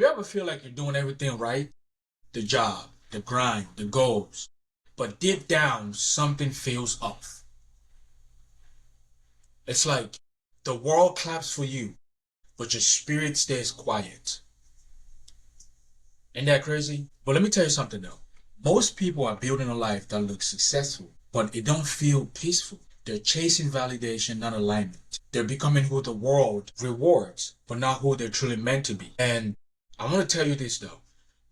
You ever feel like you're doing everything right? The job, the grind, the goals. But deep down, something feels off. It's like the world claps for you, but your spirit stays quiet. Ain't that crazy? But let me tell you something though. Most people are building a life that looks successful, but it don't feel peaceful. They're chasing validation, not alignment. They're becoming who the world rewards, but not who they're truly meant to be. And I want to tell you this though.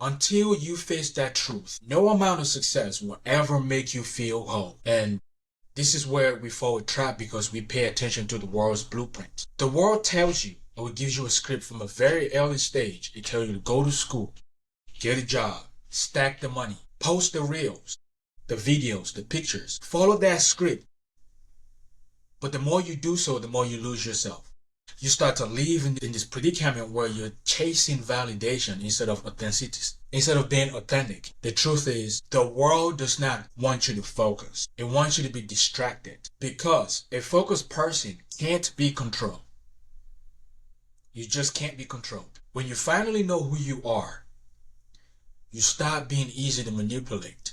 Until you face that truth, no amount of success will ever make you feel whole. And this is where we fall trapped because we pay attention to the world's blueprint. The world tells you, or it gives you a script from a very early stage. It tells you to go to school, get a job, stack the money, post the reels, the videos, the pictures. Follow that script. But the more you do so, the more you lose yourself. You start to live in this predicament where you're chasing validation instead of authenticity, instead of being authentic. The truth is, the world does not want you to focus. It wants you to be distracted because a focused person can't be controlled. You just can't be controlled. When you finally know who you are, you stop being easy to manipulate.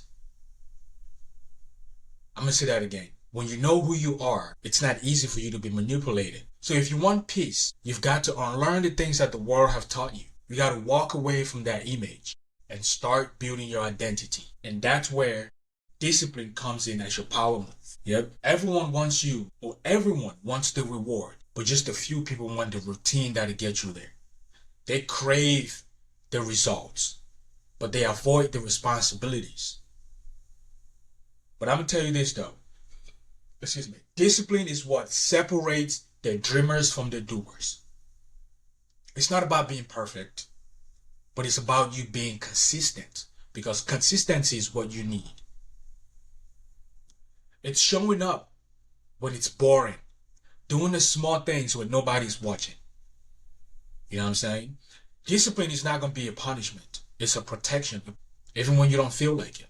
I'm going to say that again. When you know who you are, it's not easy for you to be manipulated. So if you want peace, you've got to unlearn the things that the world have taught you. You got to walk away from that image and start building your identity. And that's where discipline comes in as your power move. Yep. Everyone wants you, or everyone wants the reward, but just a few people want the routine that'll get you there. They crave the results, but they avoid the responsibilities. But I'm going to tell you this though. Discipline is what separates the dreamers from the doers. It's not about being perfect, but it's about you being consistent, because consistency is what you need. It's showing up when it's boring, doing the small things when nobody's watching. You know what I'm saying? Discipline is not going to be a punishment. It's a protection, even when you don't feel like it.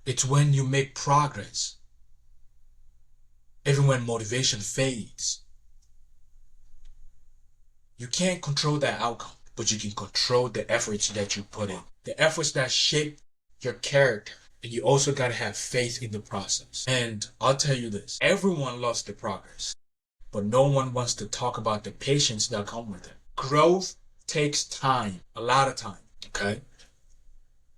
It's when you make progress, even when motivation fades. You can't control that outcome, but you can control the efforts that you put in, the efforts that shape your character. And you also got to have faith in the process. And I'll tell you this, everyone loves the progress, but no one wants to talk about the patience that come with it. Growth takes time, a lot of time, okay?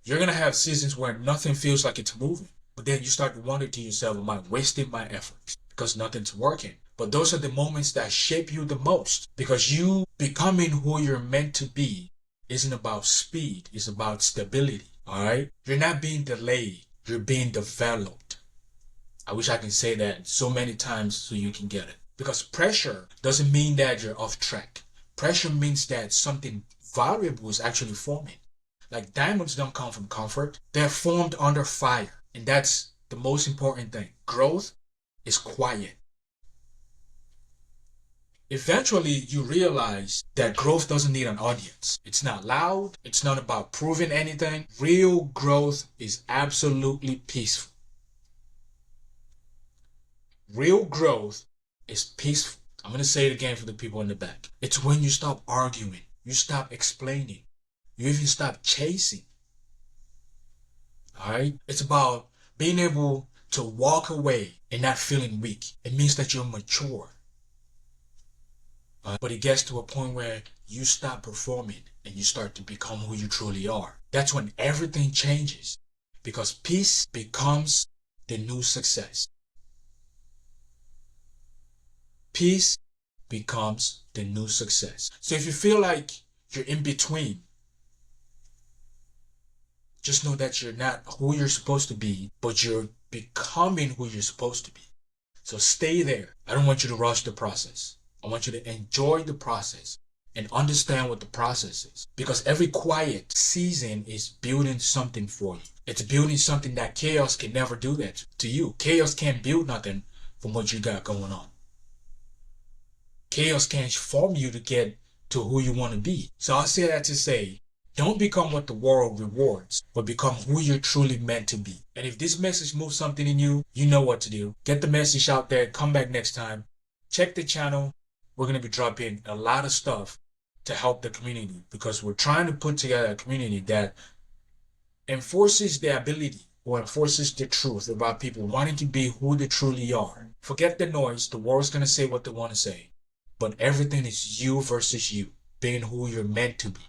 You're going to have seasons where nothing feels like it's moving, but then you start to wonder to yourself, am I wasting my efforts? Because nothing's working. But those are the moments that shape you the most, because you becoming who you're meant to be isn't about speed, it's about stability. All right? You're not being delayed, you're being developed. I wish I can say that so many times so you can get it. Because pressure doesn't mean that you're off track. Pressure means that something valuable is actually forming. Like diamonds don't come from comfort, they're formed under fire. And that's the most important thing. Growth is quiet. Eventually, you realize that growth doesn't need an audience. It's not loud. It's not about proving anything. Real growth is absolutely peaceful. Real growth is peaceful. I'm going to say it again for the people in the back. It's when you stop arguing. You stop explaining. You even stop chasing. All right? It's about being able to walk away and not feeling weak. It means that you're mature. But it gets to a point where you stop performing and you start to become who you truly are. That's when everything changes, because peace becomes the new success. Peace becomes the new success. So if you feel like you're in between, just know that you're not who you're supposed to be, but you're becoming who you're supposed to be. So stay there. I don't want you to rush the process. I want you to enjoy the process and understand what the process is. Because every quiet season is building something for you. It's building something that chaos can never do that to you. Chaos can't build nothing from what you got going on. Chaos can't form you to get to who you want to be. So I'll say that to say, don't become what the world rewards, but become who you're truly meant to be. And if this message moves something in you, you know what to do. Get the message out there. Come back next time. Check the channel. We're going to be dropping a lot of stuff to help the community, because we're trying to put together a community that enforces their ability or enforces the truth about people wanting to be who they truly are. Forget the noise. The world's going to say what they want to say. But everything is you versus you, being who you're meant to be,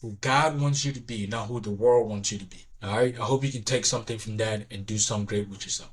who God wants you to be, not who the world wants you to be. All right? I hope you can take something from that and do something great with yourself.